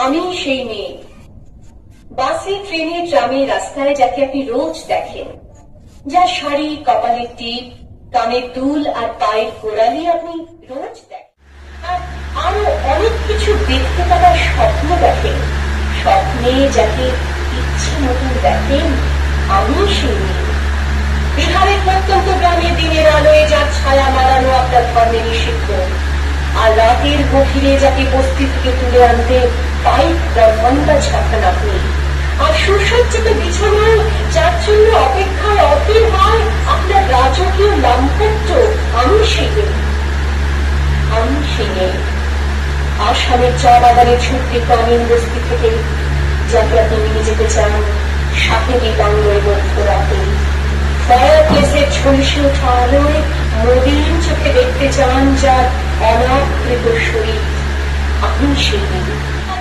আমি সেই মেয়ে, বাসে ট্রেনে ট্রামে রাস্তায় যাকে আপনি রোজ দেখেন, যার শাড়ি, কপালের টিপ, কানের দুল আর পায়ের গোড়ালি আপনি রোজ দেখেন, আর আরো অনেক কিছু দেখতে পাওয়ার স্বপ্ন দেখেন। স্বপ্নে যাকে ইচ্ছে মতন দেখেন, আমি সেই মেয়ে। বিহারের প্রত্যন্ত গ্রামে দিনের আলোয় যার ছায়া মারানো আপনার ধর্মে নিষিদ্ধ, আর রাতের গভীরে যাকে বস্তি থেকে তুলে আনতে পাইপ বা ঘন্টা ছাপান আপনি, আর সুসজ্জিত বিছানায় যার জন্য অপেক্ষায় অধীর হয় আপনার রাজকীয় দাম্পত্য, আমি সেই মেয়ে। আমি সেই মেয়ে আসামের চা বাগানের ছোট্ট গ্রামীণ বস্তি থেকে যাকে আপনি নিয়ে যেতে চান সাহেবী বাংলোয় মধ্য রাতে, ফায়ার প্লেসের ঝলসে ওঠা আলোয় মলিন চোখে দেখতে চান যার অনাকৃত শরীর, আমি সেই মেয়ে।